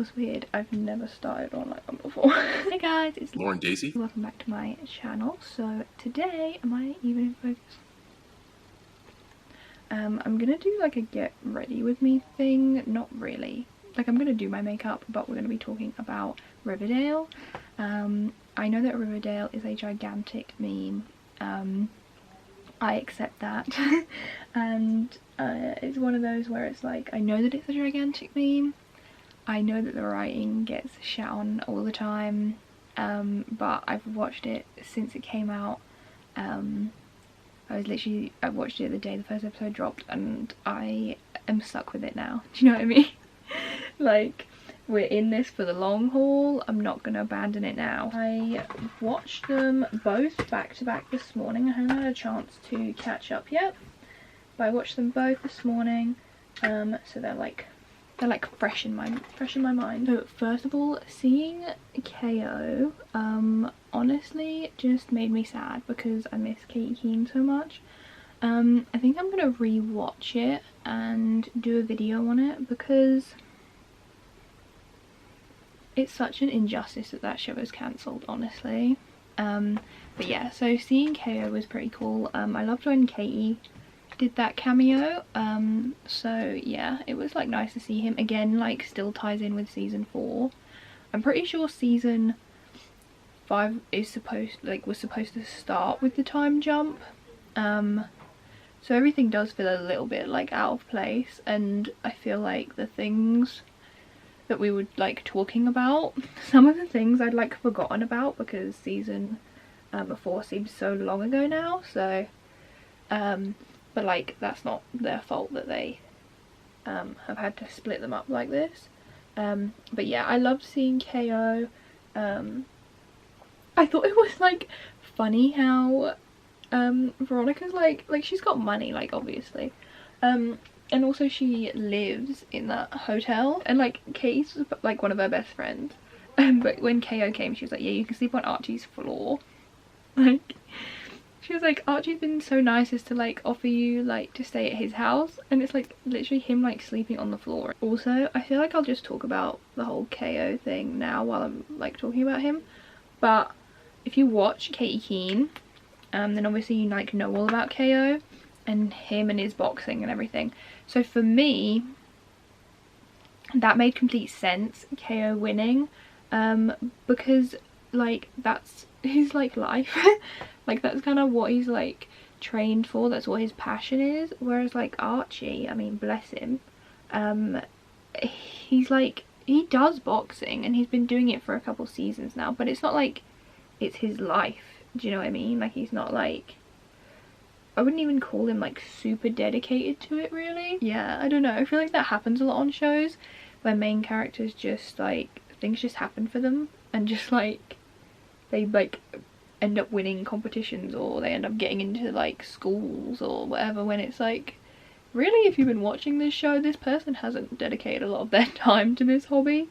was weird. I've never started on like one before. Hey guys, it's Lauren Daisy. Welcome back to my channel. So today, am I even in focus? I'm gonna do like a get ready with me thing. Not really. Like I'm gonna do my makeup, but we're gonna be talking about Riverdale. I know that Riverdale is a gigantic meme. I accept that. And it's one of those where it's like, I know that it's a gigantic meme. I know that the writing gets shat on all the time. But I've watched it since it came out. I watched it the day the first episode dropped, and I am stuck with it now. Do you know what I mean? Like, we're in this for the long haul. I'm not gonna abandon it now. I watched them both back to back this morning. I haven't had a chance to catch up yet, but I watched them both this morning. So they're like fresh in my mind. So first of all, seeing KO honestly just made me sad because I miss Katie Keene so much. I think I'm gonna re-watch it and do a video on it because it's such an injustice that that show is cancelled, honestly. But yeah, so seeing KO was pretty cool. I loved when Katie did that cameo. So yeah, it was like nice to see him again. Like still ties in with season 4. I'm pretty sure season 5 is supposed to start with the time jump. So everything does feel a little bit like out of place, and I feel like the things that we were like talking about, some of the things I'd like forgotten about because season 4 seems so long ago now. So but like that's not their fault that they have had to split them up like this. But yeah, I loved seeing KO. I thought it was like funny how Veronica's like she's got money, like obviously, and also she lives in that hotel, and like Katie's like one of her best friends. But when KO came, she was like, yeah, you can sleep on Archie's floor. Like she was like, Archie's been so nice as to like offer you like to stay at his house, and it's like literally him like sleeping on the floor. Also, I feel like I'll just talk about the whole KO thing now while I'm like talking about him. But if you watch Katie Keene, then obviously you like know all about KO and him and his boxing and everything. So for me, that made complete sense, KO winning, because like that's his like life. Like that's kind of what he's like trained for, that's what his passion is. Whereas like Archie, I mean bless him, he's like, he does boxing and he's been doing it for a couple seasons now, but it's not like it's his life. Do you know what I mean? Like he's not like, I wouldn't even call him like super dedicated to it really. Yeah, I don't know, I feel like that happens a lot on shows where main characters just like, things just happen for them and just like they like end up winning competitions or they end up getting into like schools or whatever, when it's like, really, if you've been watching this show, this person hasn't dedicated a lot of their time to this hobby,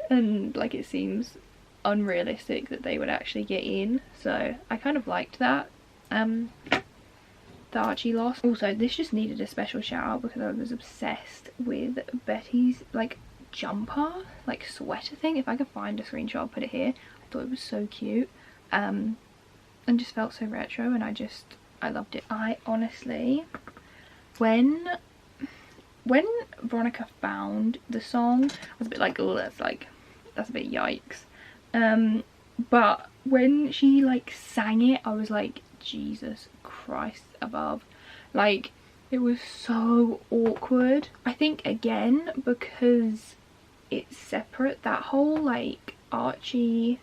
and like it seems unrealistic that they would actually get in. So I kind of liked that. The Archie loss. Also, this just needed a special shout out because I was obsessed with Betty's like jumper, like sweater thing. If I could find a screenshot, I'll put it here. I thought it was so cute, and just felt so retro, and I loved it. I honestly, when Veronica found the song, I was a bit like, oh, that's a bit yikes. But when she like sang it, I was like, Jesus Christ above. Like it was so awkward. I think again because it's separate, that whole like Archie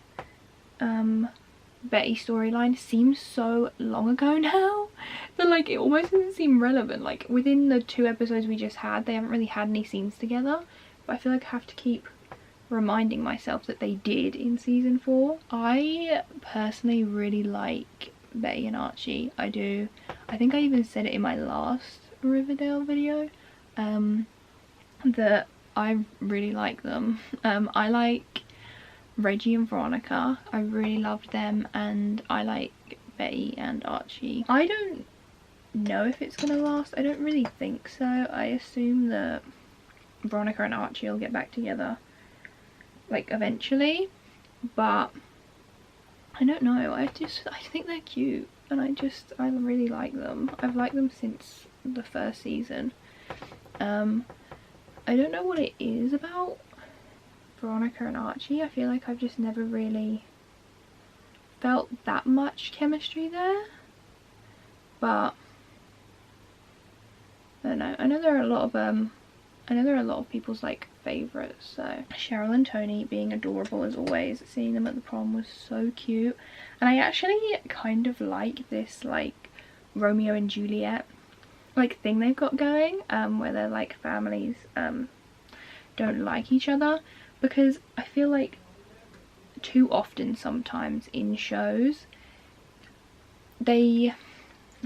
Betty storyline seems so long ago now that like it almost doesn't seem relevant. Like within the 2 episodes we just had, they haven't really had any scenes together, but I feel like I have to keep reminding myself that they did in season 4. I personally really like Betty and Archie. I do. I think I even said it in my last Riverdale video, that I really like them. I like Reggie and Veronica, I really loved them, and I like Betty and Archie. I don't know if it's gonna last. I don't really think so. I assume that Veronica and Archie will get back together like eventually, but I don't know, I think they're cute, and I really like them. I've liked them since the first season. I don't know what it is about Veronica and Archie. I feel like I've just never really felt that much chemistry there, but I don't know. I know there are a lot of people's like favourites. So Cheryl and Tony being adorable as always. Seeing them at the prom was so cute, and I actually kind of like this like Romeo and Juliet like thing they've got going, where their like families don't like each other, because I feel like too often sometimes in shows they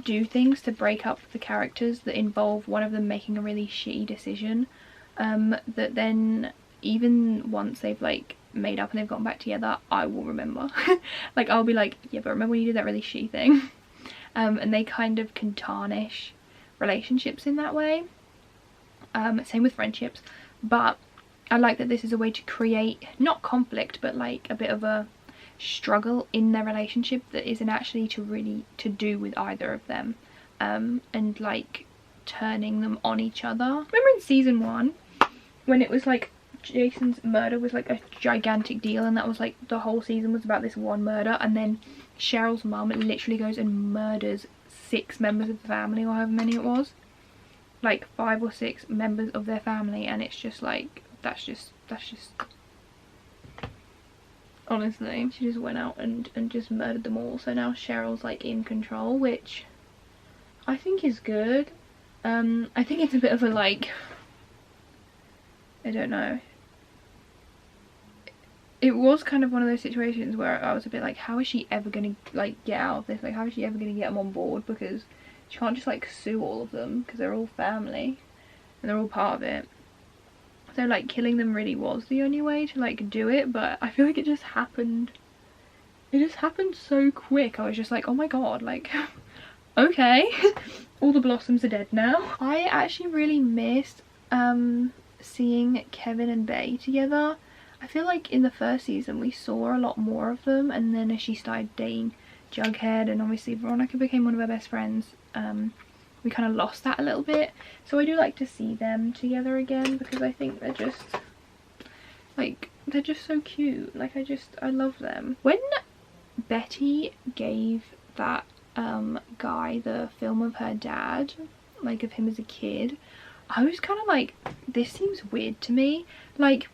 do things to break up the characters that involve one of them making a really shitty decision, that then even once they've like made up and they've gotten back together, I will remember. Like I'll be like, yeah, but remember when you did that really shitty thing? And they kind of can tarnish relationships in that way. Same with friendships, but I like that this is a way to create not conflict but like a bit of a struggle in their relationship that isn't actually to do with either of them, and like turning them on each other. Remember in season 1 when it was like Jason's murder was like a gigantic deal, and that was like the whole season was about this one murder, and then Cheryl's mum literally goes and murders 6 members of the family, or however many it was, like 5 or 6 members of their family, and it's just like that's just honestly, she just went out and just murdered them all. So now Cheryl's like in control, which I think is good. I think it's a bit of a like, I don't know, it was kind of one of those situations where I was a bit like, how is she ever gonna like get out of this? Like how is she ever gonna get them on board, because she can't just like sue all of them because they're all family and they're all part of it. So like killing them really was the only way to like do it, but I feel like it just happened. It just happened so quick. I was just like, oh my god, like okay. All the blossoms are dead now. I actually really missed seeing Kevin and Bay together. I feel like in the first season we saw a lot more of them, and then as she started dating Jughead and obviously Veronica became one of her best friends, we kind of lost that a little bit. So I do like to see them together again, because I think they're just like, they're just so cute. Like I love them. When Betty gave that guy the film of her dad, like of him as a kid, I was kind of like, this seems weird to me. Like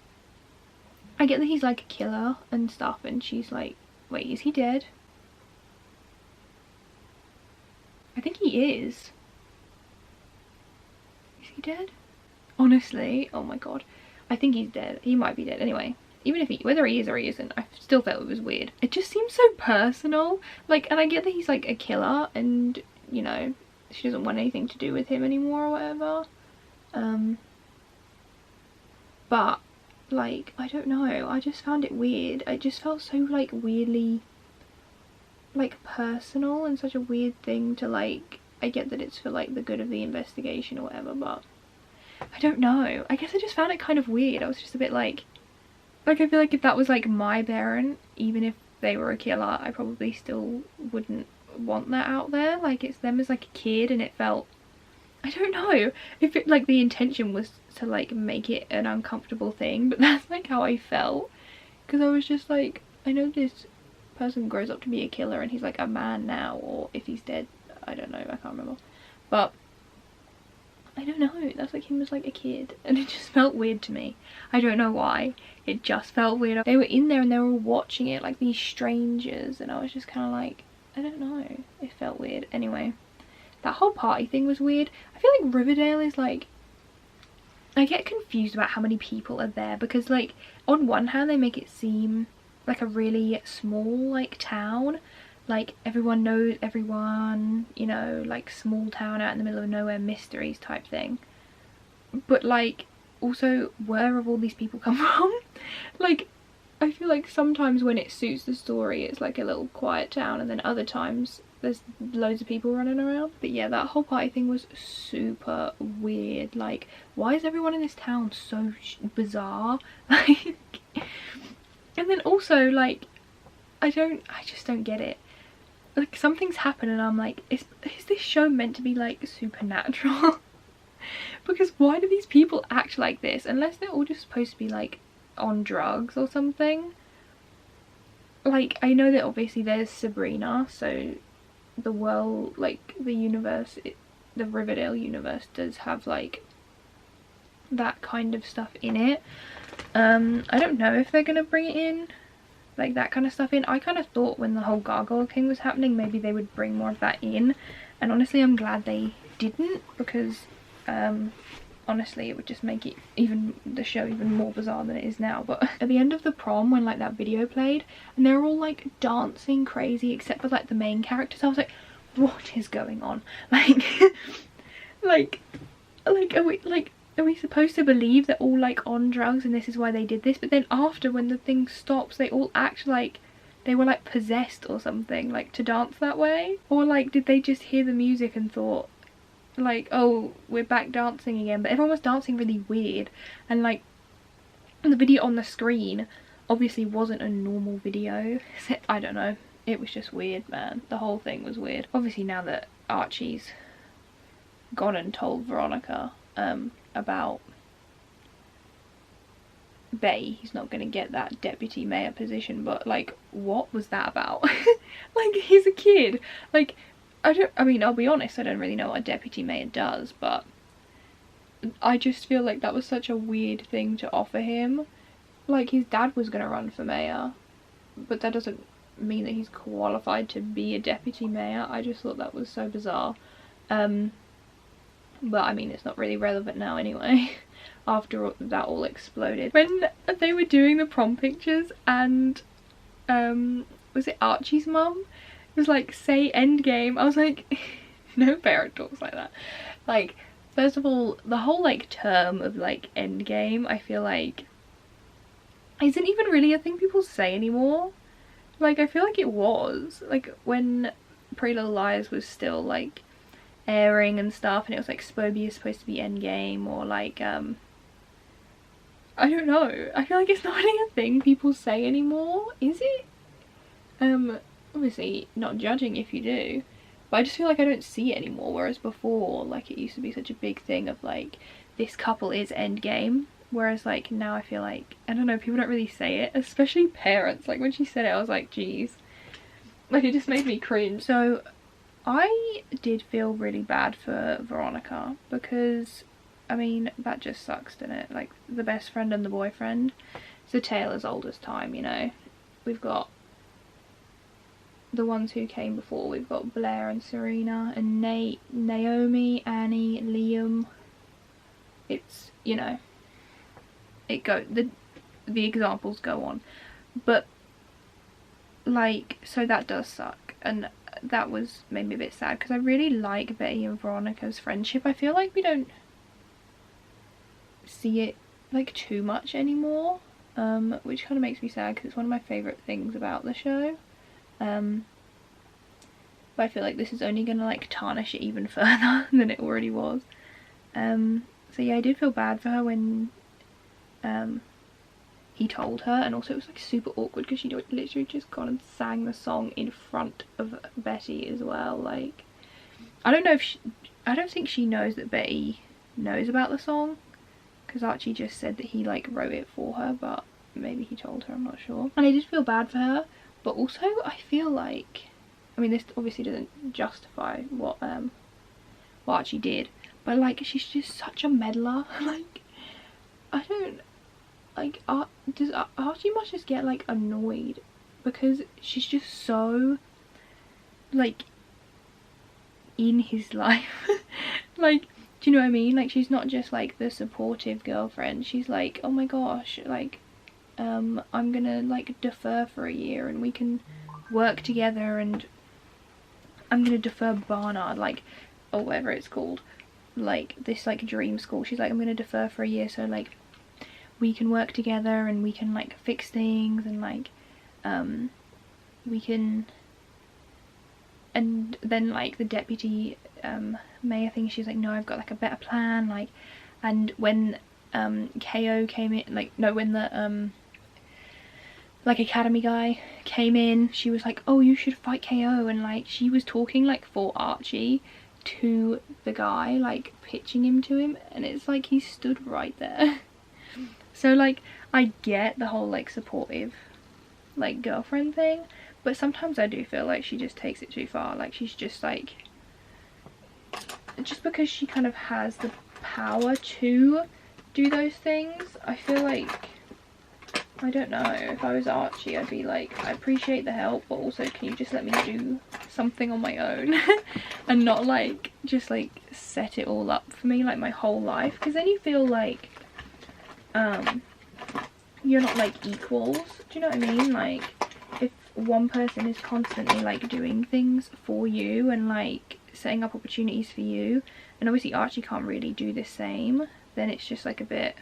I get that he's like a killer and stuff, and she's like, wait, is he dead? I think he is. Is he dead? Honestly, oh my god, I think he's dead. He might be dead. Anyway, even if whether he is or he isn't, I still felt it was weird. It just seems so personal. Like, and I get that he's like a killer and, you know, she doesn't want anything to do with him anymore or whatever. But like, I don't know, I just found it weird. It just felt so like weirdly like personal, and such a weird thing to like, I get that it's for like the good of the investigation or whatever, but I don't know, I guess I just found it kind of weird. I was just a bit like I feel like if that was like my parent, even if they were a killer, I probably still wouldn't want that out there. Like it's them as like a kid, and it felt, I don't know if it like the intention was to like make it an uncomfortable thing, but that's like how I felt, because I was just like, I know this person grows up to be a killer and he's like a man now, or if he's dead, I don't know, I can't remember, but I don't know, that's like him as like a kid, and it just felt weird to me. I don't know why, it just felt weird. They were in there and they were all watching it like these strangers, and I was just kind of like, I don't know, it felt weird. Anyway, that whole party thing was weird. I feel like Riverdale is like, I get confused about how many people are there, because like on one hand they make it seem like a really small like town, like everyone knows everyone, you know, like small town out in the middle of nowhere mysteries type thing, but like also where have all these people come from? Like I feel like sometimes when it suits the story it's like a little quiet town, and then other times there's loads of people running around. But yeah, that whole party thing was super weird. Like, why is everyone in this town so bizarre? Like, And then also, like, I just don't get it. Like, something's happened and I'm like, is this show meant to be like supernatural? Because why do these people act like this unless they're all just supposed to be like on drugs or something? Like, I know that obviously there's Sabrina, so the world, like the universe, the Riverdale universe does have like that kind of stuff in it. I don't know if they're gonna bring it in, like that kind of stuff in. I kind of thought when the whole Gargoyle King was happening maybe they would bring more of that in, and honestly I'm glad they didn't, because honestly it would just make it the show even more bizarre than it is now. But at the end of the prom, when like that video played and they're all like dancing crazy except for like the main characters, I was like, what is going on? Like are we supposed to believe they're all like on drugs and this is why they did this? But then after, when the thing stops, they all act like they were like possessed or something, like to dance that way. Or like, did they just hear the music and thought like, oh, we're back dancing again? But everyone was dancing really weird, and like the video on the screen obviously wasn't a normal video. I don't know, it was just weird, man. The whole thing was weird. Obviously now that Archie's gone and told Veronica about Betty, he's not going to get that deputy mayor position, but like, what was that about? Like, he's a kid. Like, I mean, I'll be honest, I don't really know what a deputy mayor does, but I just feel like that was such a weird thing to offer him. Like, his dad was going to run for mayor, but that doesn't mean that he's qualified to be a deputy mayor. I just thought that was so bizarre. But I mean, it's not really relevant now anyway, after that all exploded. When they were doing the prom pictures and was it Archie's mum? It was like, say endgame. I was like, no parent talks like that. Like, first of all, the whole like term of like endgame, I feel like isn't even really a thing people say anymore. Like, I feel like it was like when Pretty Little Liars was still like airing and stuff, and it was like Spoby is supposed to be endgame, or like I don't know, I feel like it's not really a thing people say anymore, is it? Obviously not judging if you do, but I just feel like I don't see it anymore, whereas before, like, it used to be such a big thing of like, this couple is endgame, whereas like now I feel like, I don't know, people don't really say it, especially parents. Like, when she said it I was like, geez, like, it just made me cringe. So I did feel really bad for Veronica, because I mean, that just sucks, doesn't it? Like, the best friend and the boyfriend. It's a tale as old as time, you know. We've got the ones who came before. We've got Blair and Serena and Nate, Naomi, Annie, Liam. It's, you know, the examples go on. But like, so that does suck, and that made me a bit sad, because I really like Betty and Veronica's friendship. I feel like we don't see it like too much anymore, which kind of makes me sad, because it's one of my favourite things about the show. But I feel like this is only gonna like tarnish it even further than it already was. So yeah, I did feel bad for her when he told her, and also it was like super awkward because she literally just gone and sang the song in front of Betty as well. Like, I don't know if I don't think she knows that Betty knows about the song, because Archie just said that he like wrote it for her, but maybe he told her, I'm not sure. And I did feel bad for her, but also I feel like, I mean, this obviously doesn't justify what Archie did, but like, she's just such a meddler. Like, I don't, like, Archie must just get like annoyed, because she's just so like in his life. Like, do you know what I mean? Like, she's not just like the supportive girlfriend, she's like, oh my gosh, like, I'm gonna like defer for a year and we can work together, and I'm gonna defer Barnard, like, or whatever it's called, like this like dream school. She's like, I'm gonna defer for a year so like we can work together and we can like fix things, and like we can, and then like the deputy mayor thing, she's like, no, I've got like a better plan. Like, and when KO came in, like, no, when the like academy guy came in, she was like, oh, you should fight KO, and like she was talking like for Archie to the guy, like pitching him to him, and it's like he stood right there. So like I get the whole like supportive like girlfriend thing, but sometimes I do feel like she just takes it too far. Like she's just like, just because she kind of has the power to do those things, I feel like, I don't know, if I was Archie I'd be like, I appreciate the help, but also can you just let me do something on my own and not like just like set it all up for me like my whole life, because then you feel like you're not like equals, do you know what I mean? Like if one person is constantly like doing things for you and like setting up opportunities for you, and obviously Archie can't really do the same, then it's just like a bit,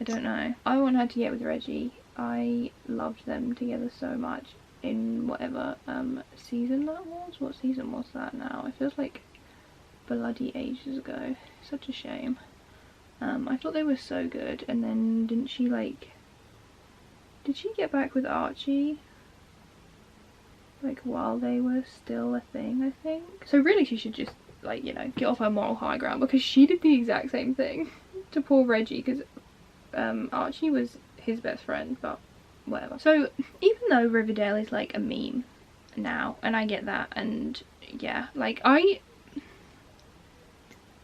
I don't know. I want her to get with Reggie. I loved them together so much in whatever season that was. What season was that now? It feels like bloody ages ago. Such a shame. I thought they were so good, and then didn't she like, did she get back with Archie like while they were still a thing, I think? So really she should just like, you know, get off her moral high ground, because she did the exact same thing to poor Reggie, because Archie was his best friend, but whatever. So even though Riverdale is like a meme now, and I get that, and yeah, like I'm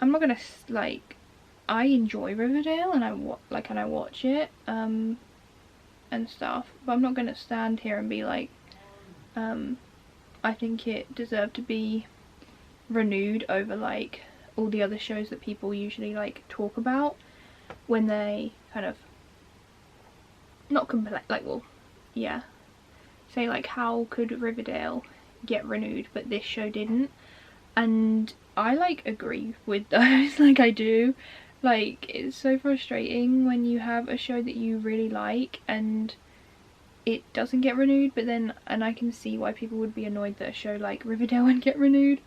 not gonna like, I enjoy Riverdale and I watch it and stuff, but I'm not gonna stand here and be like I think it deserved to be renewed over like all the other shows that people usually like talk about when they kind of not complain, like, well, yeah, say like how could Riverdale get renewed but this show didn't, and I like agree with those. Like I do, like it's so frustrating when you have a show that you really like and it doesn't get renewed, but then, and I can see why people would be annoyed that a show like Riverdale won't get renewed,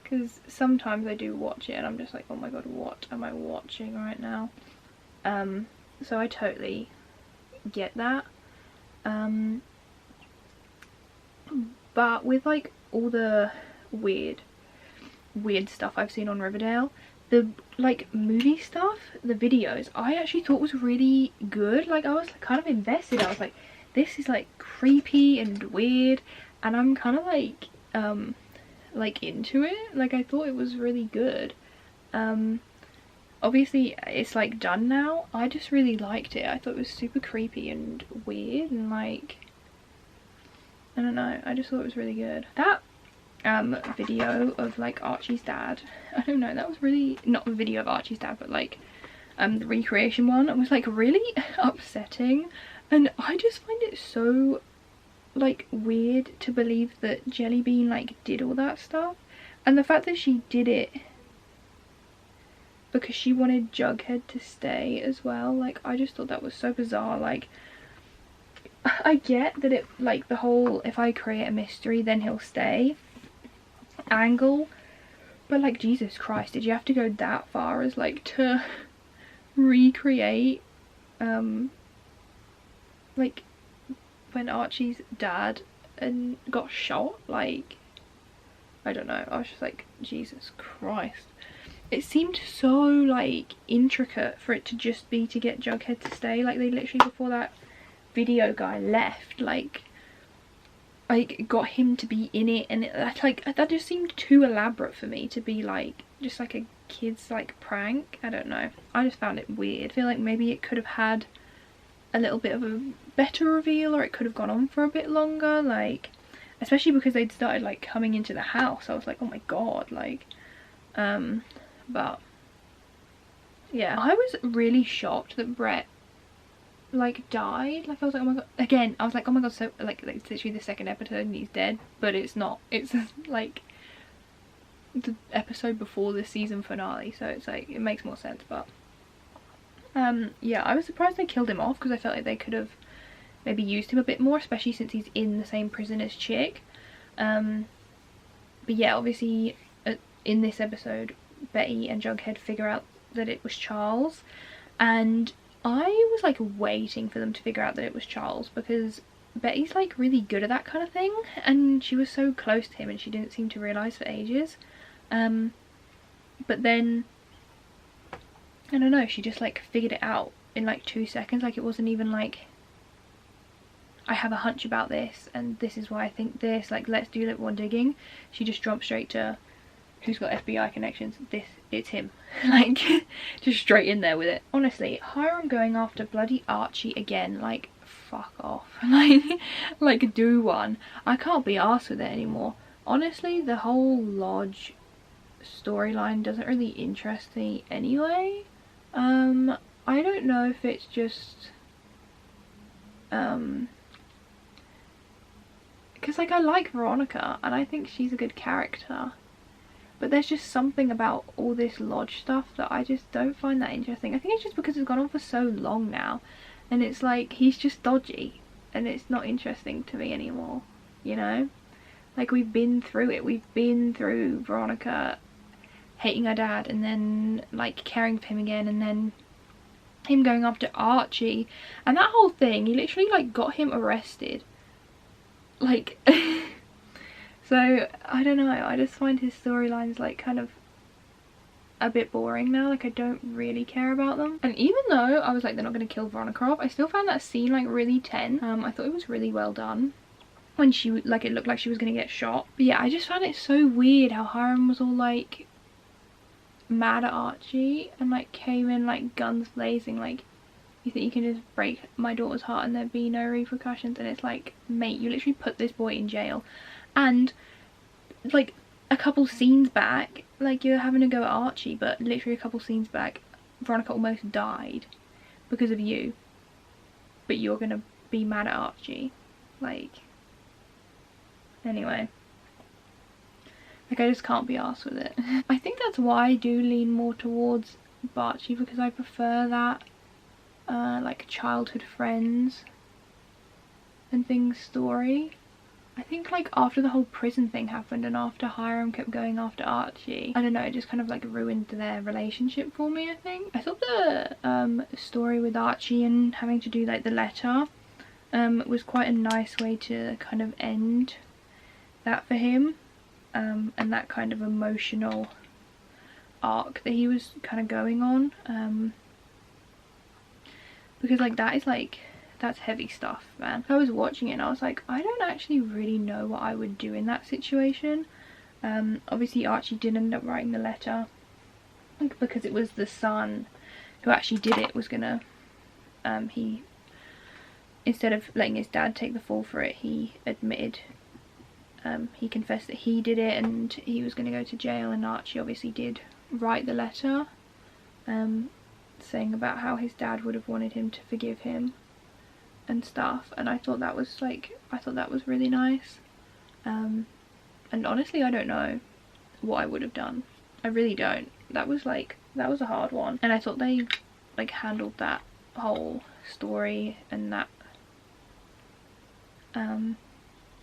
because sometimes I do watch it and I'm just like, oh my god, what am I watching right now? So I totally get that, but with like all the weird stuff I've seen on Riverdale, the like movie stuff, the videos, I actually thought was really good. Like I was like, kind of invested. I was like, this is like creepy and weird, and I'm kind of like into it. Like I thought it was really good. Obviously it's like done now. I just really liked it. I thought it was super creepy and weird, and like, I don't know, I just thought it was really good. That video of like Archie's dad, I don't know, that was really, not the video of Archie's dad, but like the recreation one, it was like really upsetting, and I just find it so like weird to believe that Jellybean like did all that stuff, and the fact that she did it because she wanted Jughead to stay as well. Like I just thought that was so bizarre. Like I get that it, like the whole if I create a mystery then he'll stay angle, but like Jesus Christ, did you have to go that far as like to recreate like when Archie's dad and got shot? Like I don't know, I was just like, Jesus Christ. It seemed so like intricate for it to just be to get Jughead to stay. Like they literally, before that video guy left, like got him to be in it, and that just seemed too elaborate for me to be like just like a kid's like prank. I don't know, I just found it weird. I feel like maybe it could have had a little bit of a better reveal, or it could have gone on for a bit longer, like especially because they'd started like coming into the house. I was like, oh my god, like but yeah, I was really shocked that Brett like died. Like I was like, oh my god, again I was like, oh my god, so like it's literally the second episode and he's dead, but it's not, it's like the episode before the season finale, so it's like it makes more sense. But yeah, I was surprised they killed him off, because I felt like they could have maybe used him a bit more, especially since he's in the same prison as Chick. But yeah, obviously in this episode Betty and Jughead figure out that it was Charles, and I was like waiting for them to figure out that it was Charles, because Betty's like really good at that kind of thing, and she was so close to him and she didn't seem to realise for ages. But then, I don't know, she just like figured it out in like 2 seconds. Like, it wasn't even like, I have a hunch about this and this is why I think this, like, let's do a little more digging. She just jumped straight to, who's got FBI connections? It's him. Like, just straight in there with it. Honestly, Hiram going after bloody Archie again, like, fuck off. Like do one. I can't be arsed with it anymore. Honestly, the whole lodge storyline doesn't really interest me anyway. I don't know if it's just because like I like Veronica and I think she's a good character, but there's just something about all this lodge stuff that I just don't find that interesting. I think it's just because it's gone on for so long now, and it's like he's just dodgy and it's not interesting to me anymore, you know? Like, we've been through it. We've been through Veronica hating her dad and then like caring for him again, and then him going after Archie, and that whole thing, he literally like got him arrested, like so I don't know, I just find his storylines like kind of a bit boring now. Like, I don't really care about them, and even though I was like, they're not going to kill Veronica off, I still found that scene like really tense. I thought it was really well done when she, like, it looked like she was going to get shot. But yeah, I just found it so weird how Hiram was all like mad at Archie and like came in like guns blazing, like, you think you can just break my daughter's heart and there'd be no repercussions? And it's like, mate, you literally put this boy in jail, and like a couple scenes back, like, you're having to go at Archie, but literally a couple scenes back Veronica almost died because of you, but you're gonna be mad at Archie. Like, anyway, like, I just can't be arsed with it. I think that's why I do lean more towards Barchi, because I prefer that like childhood friends and things story. I think like after the whole prison thing happened and after Hiram kept going after Archie, I don't know, it just kind of like ruined their relationship for me, I think. I thought the story with Archie and having to do like the letter was quite a nice way to kind of end that for him, and that kind of emotional arc that he was kind of going on, because like that is like, that's heavy stuff, man. I was watching it and I was like, I don't actually really know what I would do in that situation. Obviously Archie did end up writing the letter, like, because it was the son who actually did it, was gonna he, instead of letting his dad take the fall for it, he admitted, he confessed that he did it and he was going to go to jail, and Archie obviously did write the letter saying about how his dad would have wanted him to forgive him and stuff, and I thought that was like, I thought that was really nice, and honestly I don't know what I would have done. I really don't. That was like, that was a hard one, and I thought they like handled that whole story and that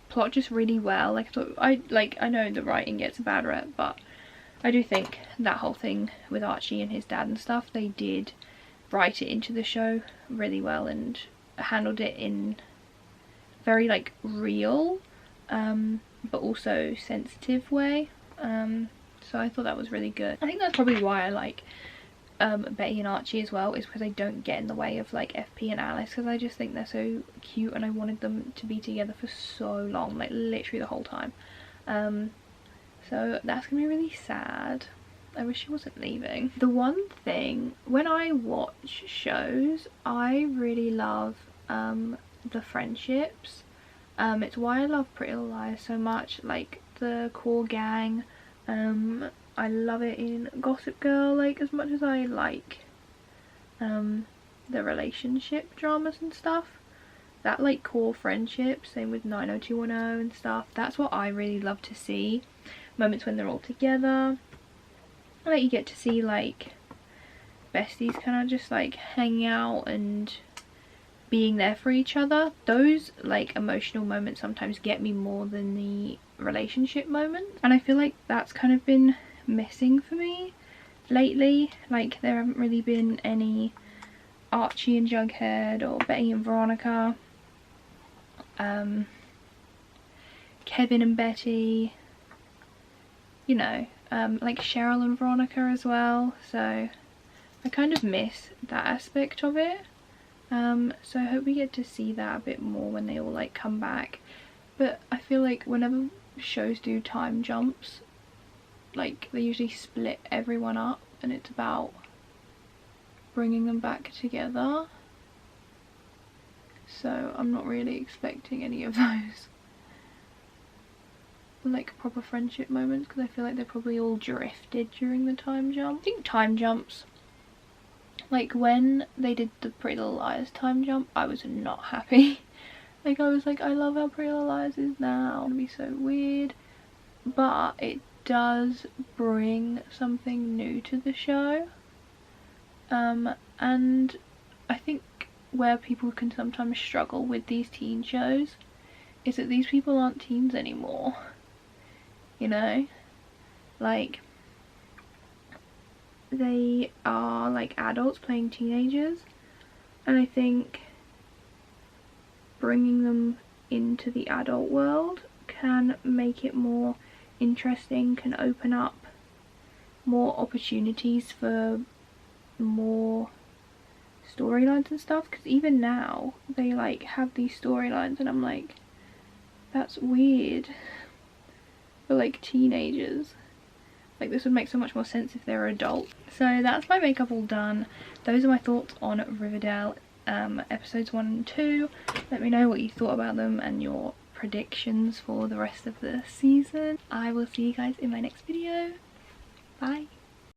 plot just really well. Like, I know the writing gets a bad rep, but I do think that whole thing with Archie and his dad and stuff, they did write it into the show really well and handled it in very like real but also sensitive way, so I thought that was really good. I think that's probably why I like Betty and Archie as well, is because I don't get in the way of like FP and Alice, because I just think they're so cute and I wanted them to be together for so long, like literally the whole time. So that's gonna be really sad. I wish she wasn't leaving. The one thing, when I watch shows, I really love the friendships. It's why I love Pretty Little Liars so much, like the core gang. I love it in Gossip Girl, like, as much as I like the relationship dramas and stuff. That like core friendship, same with 90210 and stuff, that's what I really love to see. Moments when they're all together, like you get to see like besties kind of just like hanging out and being there for each other. Those like emotional moments sometimes get me more than the relationship moments, and I feel like that's kind of been missing for me lately. Like, there haven't really been any Archie and Jughead, or Betty and Veronica, Kevin and Betty, you know, like Cheryl and Veronica as well. So I kind of miss that aspect of it. So I hope we get to see that a bit more when they all like come back. But I feel like whenever shows do time jumps, like they usually split everyone up, and it's about bringing them back together. So I'm not really expecting any of those like proper friendship moments, because I feel like they're probably all drifted during the time jump. I think time jumps, like when they did the Pretty Little Liars time jump, I was not happy. Like I was like, I love how Pretty Little Liars is now, it's gonna be so weird. But it does bring something new to the show. And I think where people can sometimes struggle with these teen shows is that these people aren't teens anymore, you know, like they are like adults playing teenagers, and I think bringing them into the adult world can make it more interesting, can open up more opportunities for more storylines and stuff, because even now they like have these storylines and I'm like, that's weird for like teenagers. Like this would make so much more sense if they're adults. So that's my makeup all done. Those are my thoughts on Riverdale episodes 1 and 2. Let me know what you thought about them and your predictions for the rest of the season. I will see you guys in my next video. Bye.